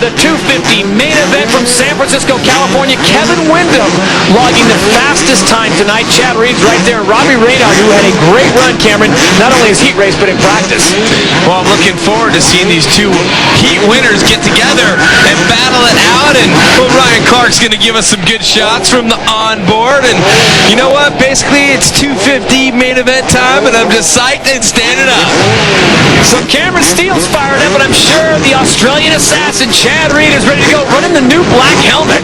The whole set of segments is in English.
the 250 main event from San Francisco, California. Kevin Windham logging the fastest time tonight. Chad Reed's right there. Robbie Reynard, who had a great run, Cameron, not only his heat race, but in practice. Well, I'm looking forward to seeing these two heat winners get together and battle it out. And Ryan Clark's going to give us some good shots from the onboard. And you know what? Basically, it's 250 main event time, and I'm just psyched and standing up. So Cameron Steele's fired up, and I'm sure the Australian assassin Chad Reed is ready to go, running the new black helmet.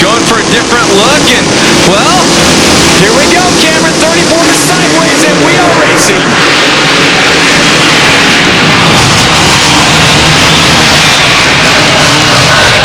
Going for a different look, and, well, here we go, Cameron. 34 to sideways, and we are racing.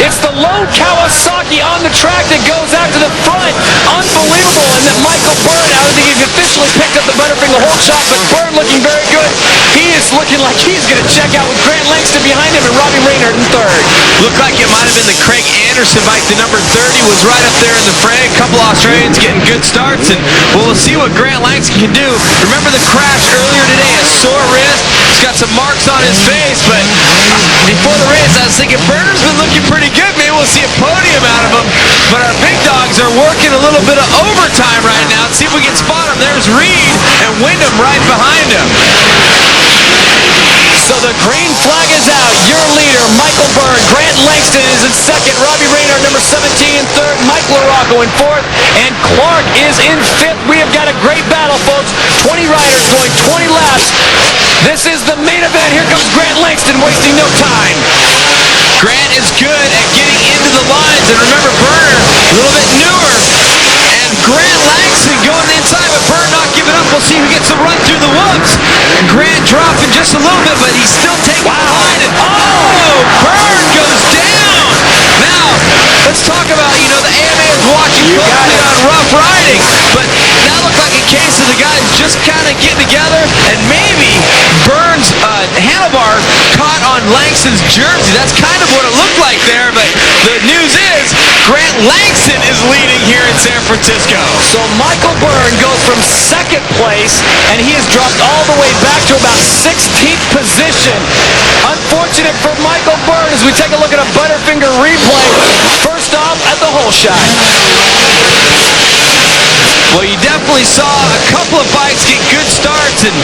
It's the lone Kawasaki on the track that goes out to the front. Unbelievable. And then Michael Byrne, I don't think he's officially picked up the Butterfinger hold shot, but Byrne looking very good. He is looking like he's going to check out with Grant Langston behind him and Robbie Reynard in third. Looked like it might have been the Craig Anderson bike. The number 30 was right up there in the fray. A couple Australians getting good starts, and we'll see what Grant Langston can do. Remember the crash earlier today, a sore wrist. He's got some marks on his face, but before the race, I was thinking Byrne's been looking pretty good. Maybe we'll see a podium out of him. But our big dogs are working a little bit of overtime right now. Let's see if we can spot him. There's Reed and Windham right behind him. So the green flag is out. Your leader, Michael Byrne. Grant Langston is in second. Robbie Reynard, number 17, in third. Mike LaRocco in fourth. And Clark is in fifth. We have got a great battle, folks. 20 riders going 20 laps. This is the main event. Here comes Grant Langston, wasting no time. Grant is good at getting into the lines. And remember, Byrne, a little bit newer. And Grant Langston going inside, but Byrne not giving up. We'll see who gets the run through the whoops. Grant dropping just a little bit, but he's still taking the line. And Byrne goes down. Now, let's talk about, the AMA is watching closely on rough riding, but that looked like a case of the guys just kind of getting together, and maybe Byrne's handlebar caught on Langston's jersey. That's kind of what it looked like there, but the news is Grant Langston is leading here in San Francisco. So Michael Byrne goes from second place, and he has dropped all the way back to about 16th position. Unfortunate for Michael Byrne as we take a look at a Butterfinger replay. First off, at the hole shot. Well, you definitely saw a couple of bikes get good starts, and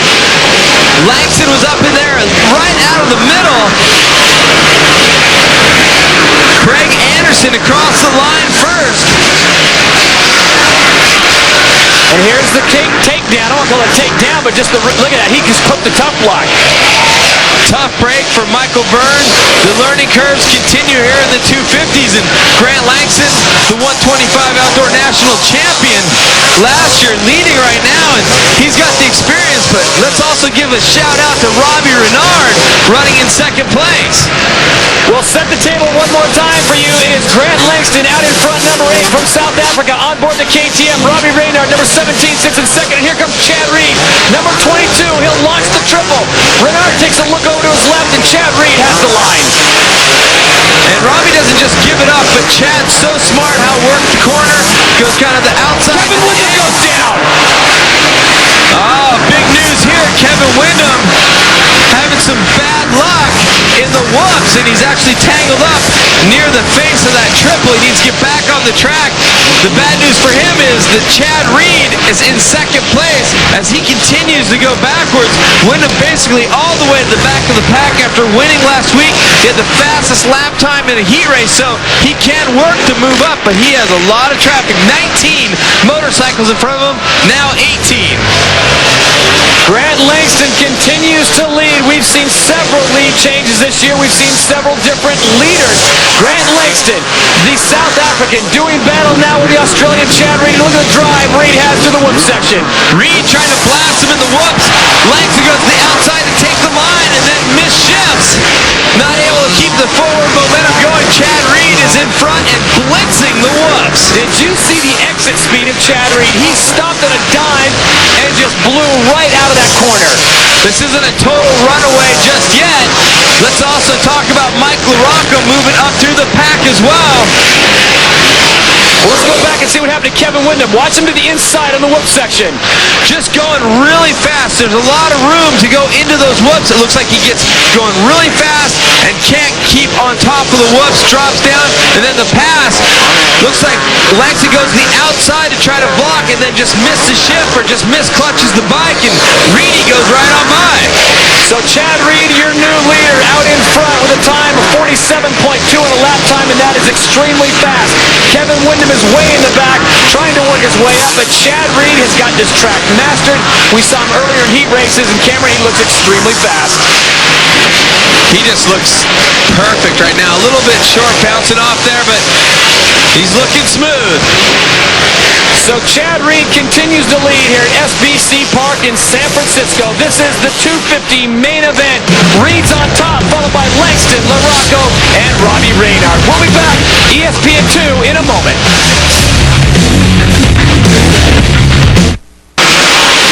Langston was up in there right out of the middle. Craig Anderson across the line first. And here's the takedown. I don't call it takedown, but just look at that. He just put the tough block. Tough break for Michael Byrne. The learning curves continue here in the 250s, and Grant Langston, the 125 Outdoor National Champion last year, leading right now, and he's got the experience, but let's also give a shout out to Robbie Reynard running in second place. We'll set the table one more time for you. It is Grant Langston out in front, number 8 from South Africa, on board the KTM. Robbie Reynard, number 17, sits in second, and here comes Chad Reed, number 22. He'll launch the triple. Reynard takes a look over to his left, and Chad Reed has the line. And Robbie doesn't just give it up, but Chad's so smart how it worked the corner, goes kind of the outside. Kevin Windham goes down. Big news here. Kevin Windham having some bad luck in the whoops, and he's actually tangled up near the face of that triple. He needs to get back on the track. The bad news for him is that Chad Reed is in second place as he continues to go backwards. Windham basically all the way to the back of the pack after winning last week. He had the fastest lap time in a heat race, so he can work to move up, but he has a lot of traffic. 19 motorcycles in front of him, now 18. Grant Langston continues to lead. We've seen several lead changes this year. We've seen several different leaders. Grant Langston, the South African, doing battle now with the Australian Chad Reed. Look at the drive Reed has to the whoop section. Reed trying to blast him in the whoops. Langston goes to the outside to take the line and then misshifts. Not able to keep the forward momentum going. Chad Reed is in front and blitzing the whoops. Did you see the exit speed of Chad Reed? He stopped at a dime and just blew right out of that corner. This isn't a total runaway just yet. Let's also talk about Mike LaRocco moving up through the pack as well. Let's go back and see what happened to Kevin Windham. Watch him to the inside on the whoop section. Just going really fast. There's a lot of room to go into those whoops. It looks like he gets going really fast and can't keep on top of the whoops, drops down, and then the pass. Looks like Langston goes to the outside to try to block and then just missed the shift or just misclutches the bike, and Reedy goes right on by. So Chad Reed, your new leader, out in front with a time of 47.2 in a lap time, and that is extremely fast. Kevin Windham is way in the back, trying to work his way up, but Chad Reed has got this track mastered. We saw him earlier in heat races, and Cameron, he looks extremely fast. He just looks perfect right now. A little bit short bouncing off there, but he's looking smooth. So Chad Reed continues to lead here at SBC Park in San Francisco. This is the 250 main event. Reed's on top, followed by Langston, LaRocco, and Robbie Reynard. We'll be back, ESPN 2, in a moment.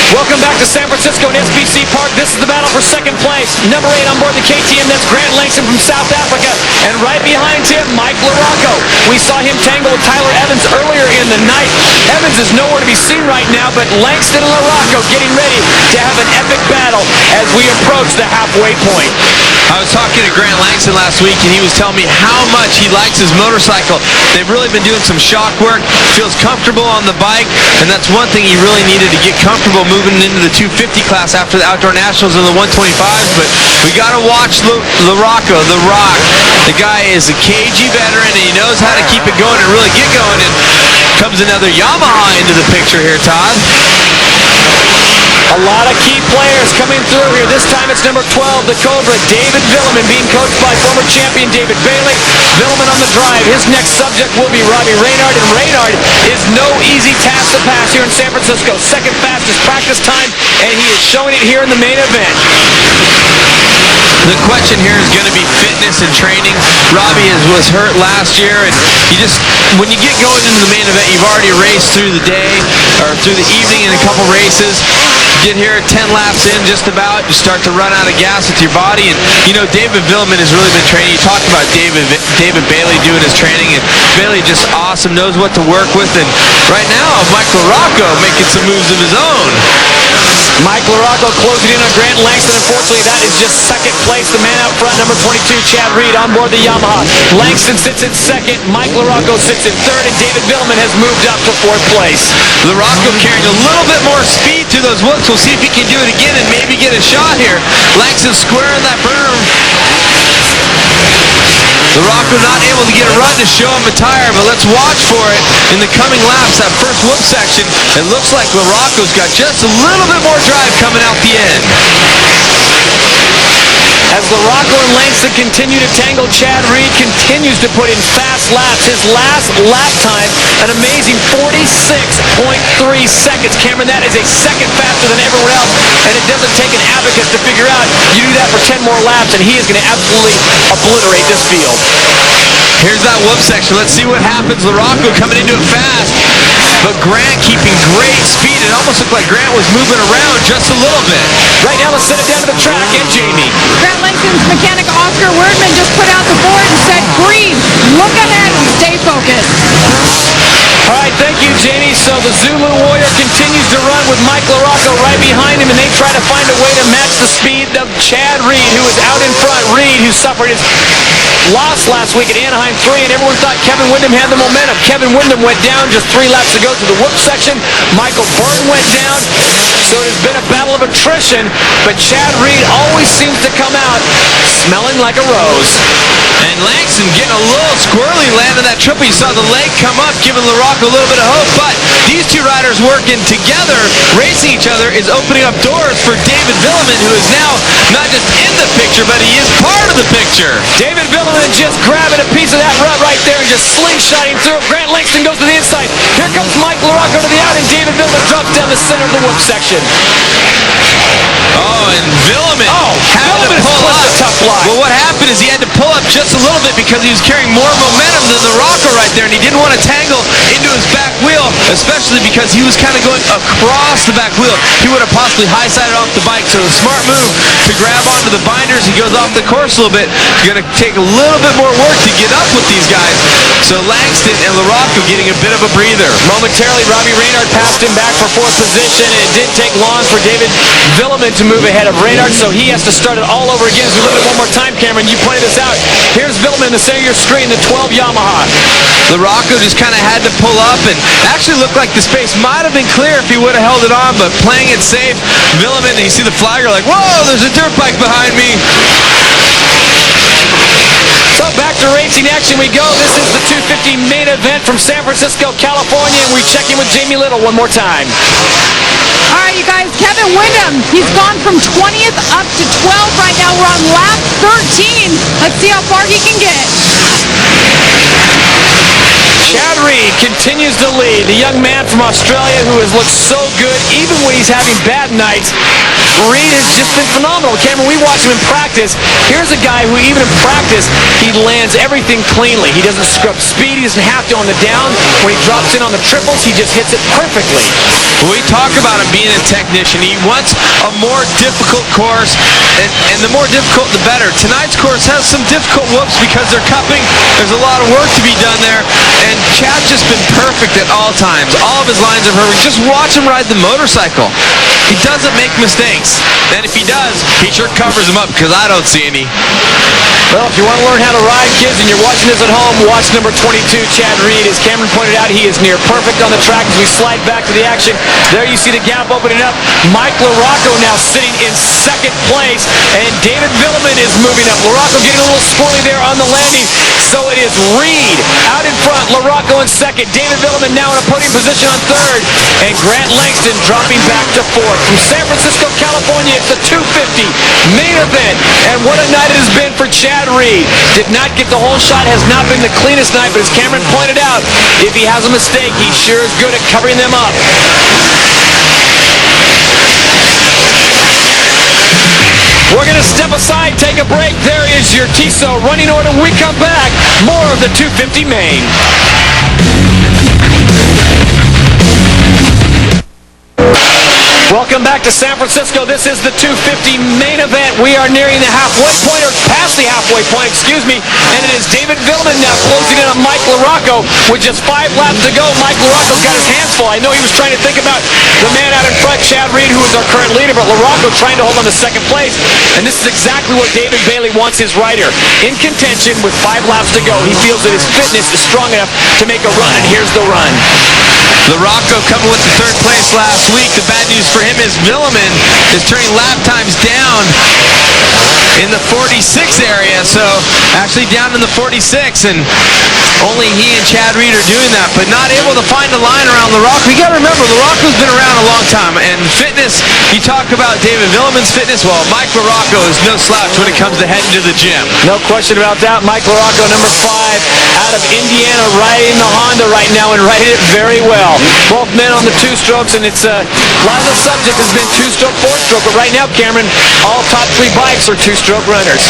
Welcome back to San Francisco and SBC Park. This is the battle for second place. Number 8 on board the KTM, that's Grant Langston from South Africa. And right behind him, Mike LaRocco. We saw him tangle with Tyler Evans earlier in the night. Evans is nowhere to be seen right now, but Langston and LaRocco getting ready to have an epic battle as we approach the halfway point. I was talking to Grant Langston last week, and he was telling me how much he likes his motorcycle. They've really been doing some shock work, feels comfortable on the bike, and that's one thing he really needed to get comfortable moving into the 250 class after the Outdoor Nationals and the 125s. But we got to watch LaRocco, The Rock. The guy is a KG veteran, and he knows how to keep it going and really get going. And comes another Yamaha into the picture here, Todd. A lot of key players coming through here. This time it's number 12, the Cobra, David Villeman, being coached by former champion David Bailey. Villeman on the drive. His next subject will be Robbie Reynard, and Reynard is no easy task to pass here in San Francisco. Second fastest practice time, and he is showing it here in the main event. The question here is going to be fitness and training. Robbie was hurt last year, and when you get going into the main event, you've already raced through the day or through the evening in a couple races. Get here 10 laps in just about, you start to run out of gas with your body. And you know, David Villeman has really been training. You talked about David Bailey doing his training, and Bailey just awesome, knows what to work with. And right now Mike LaRocco making some moves of his own. Mike LaRocco closing in on Grant Langston. Unfortunately, that is just second place. The man out front, number 22, Chad Reed, on board the Yamaha. Langston sits in second, Mike LaRocco sits in third, and David Villeman has moved up to fourth place. LaRocco carrying a little bit more speed through those whoops. We'll see if he can do it again and maybe get a shot here. Langston squaring that berm. LaRocco not able to get a run to show him a tire, but let's watch for it in the coming laps. That first whoop section, it looks like LaRocco's got just a little bit more drive coming out the end. As LaRocco and Langston continue to tangle, Chad Reed continues to put in fast laps. His last lap time, an amazing 46.3 seconds. Cameron, that is a second faster than everyone else, and it doesn't take an abacus to figure out you do that for 10 more laps, and he is going to absolutely obliterate this field. Here's that whoop section. Let's see what happens. LaRocco coming into it fast, but Grant keeping great speed. It almost looked like Grant was moving around just a little bit. Right now, let's send it down to the track, and Jamie. Grant Langston's mechanic Oscar Wordman just put out the board and said, green, look ahead and stay focused. All right, thank you, Jamie. So the Zulu Warrior continues to run with Mike LaRocco right behind him, and they try to find a way to match the speed of Chad Reed, who is out in front. Reed, who suffered his loss last week at Anaheim 3, and everyone thought Kevin Windham had the momentum. Kevin Windham went down just 3 laps ago to the whoop section. Michael Burton went down. So it has been a battle of attrition, but Chad Reed always seems to come out smelling like a rose. And Langston getting a little squirrely landing that triple. You saw the leg come up, giving LaRocco a little bit of hope. But these two riders working together, racing each other, is opening up doors for David Villeman, who is now not just in the picture, but he is part of the picture. David Villeman just grabbing a piece of that rut right there and just slingshotting through it. Grant Langston goes to the inside. Here comes Mike LaRocco to the out, and David Villeman drops down the center of the whoop section. Oh, and Villeman had to pull up. A tough line. Well, what happened is he had to pull up just a little bit because he was carrying more momentum than LaRocco right there, and he didn't want to tangle into his back wheel, especially because he was kind of going across the back wheel. He would have possibly high-sided off the bike, so a smart move to grab onto the binders. He goes off the course a little bit. He's going to take a little bit more work to get up with these guys. So Langston and LaRocco getting a bit of a breather. Momentarily, Robbie Reynard passed him back for fourth position, and it didn't take long for David Villemin to move ahead of Reynard, so he has to start it all over again. As we look at it one more time, Cameron, you pointed this out. Here's Villemin in the center of your screen, the 12 Yamaha. LaRocco just kind of had to pull up, and actually looked like the space might have been clear if he would have held it on, but playing it safe, Villemin, and you see the flagger like, whoa, there's a dirt bike behind me. So back to racing action we go. This is the 250 main event from San Francisco, California, and we check in with Jamie Little one more time. All right, you guys, Kevin Windham, he's gone from 20th up to 12th right now. We're on lap 13. Let's see how far he can get. Chad Reed continues to lead. The young man from Australia who has looked so good even when he's having bad nights. Reed has just been phenomenal. Cameron, we watch him in practice. Here's a guy who even in practice, he lands everything cleanly. He doesn't scrub speed. He doesn't have to on the down. When he drops in on the triples, he just hits it perfectly. When we talk about him being a technician, he wants a more difficult course, and the more difficult, the better. Tonight's course has some difficult whoops because they're cupping. There's a lot of work to be done there, and Chad's just been perfect at all times. All of his lines are perfect. Just watch him ride the motorcycle. He doesn't make mistakes. And if he does, he sure covers them up because I don't see any. Well, if you want to learn how to ride, kids, and you're watching this at home, watch number 22, Chad Reed. As Cameron pointed out, he is near perfect on the track. As we slide back to the action, there you see the gap opening up. Mike LaRocco now sitting in second place, and David Villemin is moving up. LaRocco getting a little squirrely there on the landing. So it is Reed out in front, LaRocco in second, David Villemin now in a podium position on third, and Grant Langston dropping back to fourth. From San Francisco, California, it's the 250 main event, and what a night it has been for Chad Reed. Did not get the whole shot, has not been the cleanest night, but as Cameron pointed out, if he has a mistake, he sure is good at covering them up. We're going to step aside, take a break. There is your TISO running order. When we come back, more of the 250 main. Welcome back to San Francisco. This is the 250 main event. We are nearing the halfway point, or past the halfway point, excuse me, and it is David Villemin now closing in on Mike LaRocco with just 5 laps to go. Mike LaRocco's got his hands full. I know he was trying to think about the man out in front, Chad Reed, who is our current leader, but LaRocco trying to hold on to second place, and this is exactly what David Bailey wants his rider. In contention with 5 laps to go, he feels that his fitness is strong enough to make a run, and here's the run. LaRocco coming with the third place last week. The bad news for him is Villemin is turning lap times down in the 46 area, so actually down in the 46, and only he and Chad Reed are doing that, but not able to find a line around LaRocco. You got to remember, LaRocco's been around a long time, and fitness, you talk about David Villemin's fitness, well, Mike LaRocco is no slouch when it comes to heading to the gym. No question about that. Mike LaRocco, number 5, out of Indiana, riding the Honda right now and riding it very well. Both men on the 2-strokes, and it's a lot of the subject has been 2-stroke, 4-stroke, but right now, Cameron, all top 3 bikes are 2-stroke runners.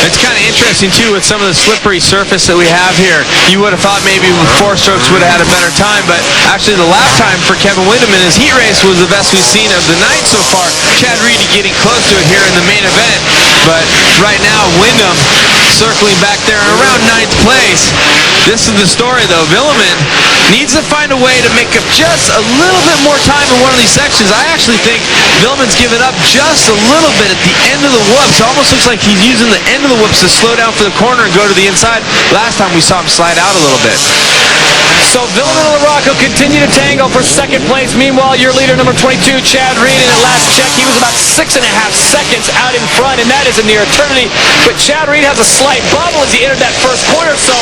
It's kind of interesting, too, with some of the slippery surface that we have here. You would have thought maybe with 4-strokes would have had a better time, but actually the lap time for Kevin Windham in his heat race was the best we've seen of the night so far. Chad Reed getting close to it here in the main event, but right now Windham circling back there around 9th place. This is the story, though. Villemin needs to find a way to make up just a little bit more time in one of these sections. I actually think Villemin's given up just a little bit at the end of the whoops. It almost looks like he's using the end of the whoops to slow down for the corner and go to the inside. Last time we saw him slide out a little bit. So Villemin and LaRocco continue to tangle for second place. Meanwhile, your leader, number 22, Chad Reed, and at last check, he was about 6.5 seconds out in front, and that is a near eternity. But Chad Reed has a slight bubble as he entered that first corner, so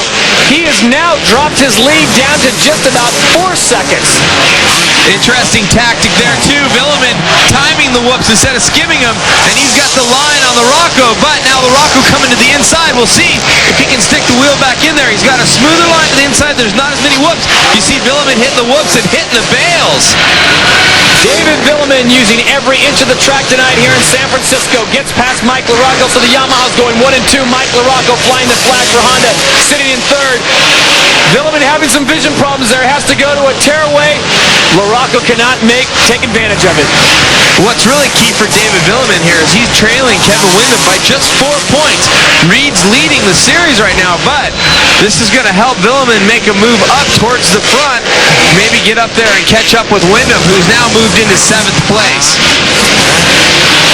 he has now dropped his lead down to just about 4 seconds. Interesting tactic there, too. Villemin timing the whoops instead of skimming them, and he's got the line on LaRocco, but now LaRocco coming to the inside. We'll see if he can stick the wheel back in there. He's got a smoother line to the inside. There's not as many whoops. You see Villemin hitting the whoops and hitting the bales. David Villemin using every inch of the track tonight here in San Francisco. Gets past Mike LaRocco, so the Yamaha's going 1 and 2. Mike LaRocco flying the flag for Honda, sitting in third. Villeman having some vision problems there. Has to go to a tearaway. LaRocco cannot take advantage of it. What's really key for David Villeman here is he's trailing Kevin Windham by just 4 points. Reed's leading the series right now, but this is going to help Villeman make a move up towards the front, maybe get up there and catch up with Windham, who's now moved into 7th place.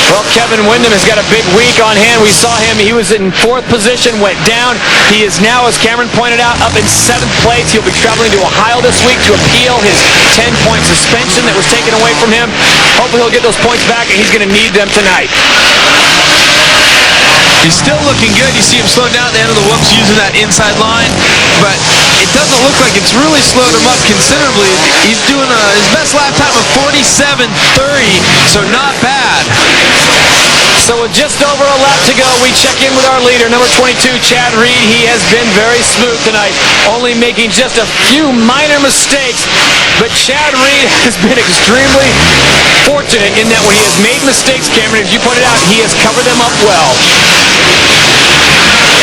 Well, Kevin Windham has got a big week on hand. We saw him. He was in 4th position, went down. He is now, as Cameron pointed out, up in 7th place. He'll be traveling to Ohio this week to appeal his 10-point suspension that was taken away from him. Hopefully he'll get those points back, and he's going to need them tonight. He's still looking good. You see him slowing down at the end of the whoops using that inside line, but it doesn't look like it's really slowed him up considerably. He's doing his best lap time of 47.30, so not bad. So with just over a lap to go, we check in with our leader, number 22, Chad Reed. He has been very smooth tonight, only making just a few minor mistakes. But Chad Reed has been extremely fortunate in that when he has made mistakes, Cameron, as you pointed out, he has covered them up well.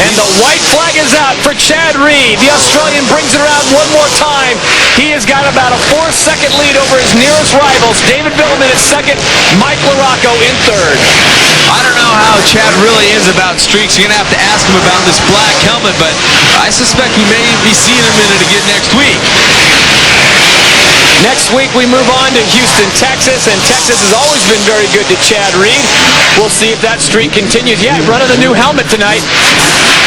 And the white flag is out for Chad Reed. The Australian brings it around one more time. He has got about a 4-second lead over his nearest rivals. David Villeman at 2nd, Mike LaRocco in 3rd. I don't know how Chad really is about streaks. You're going to have to ask him about this black helmet, but I suspect we may be seeing him in it again next week. Next week, we move on to Houston, Texas, and Texas has always been very good to Chad Reed. We'll see if that streak continues. Yeah, running a new helmet tonight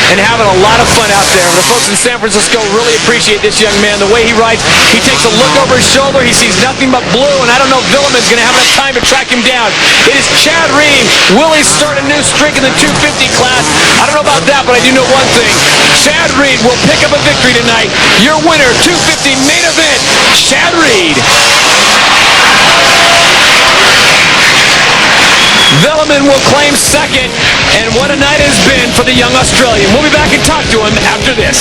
and having a lot of fun out there. The folks in San Francisco really appreciate this young man. The way he rides, he takes a look over his shoulder. He sees nothing but blue, and I don't know if Villeman's going to have enough time to track him down. It is Chad Reed. Will he start a new streak in the 250 class? I don't know about that, but I do know one thing. Chad Reed will pick up a victory tonight. Your winner, 250 main event, Chad Reed. Villeman will claim 2nd, and what a night it has been for the young Australian. We'll be back and talk to him after this.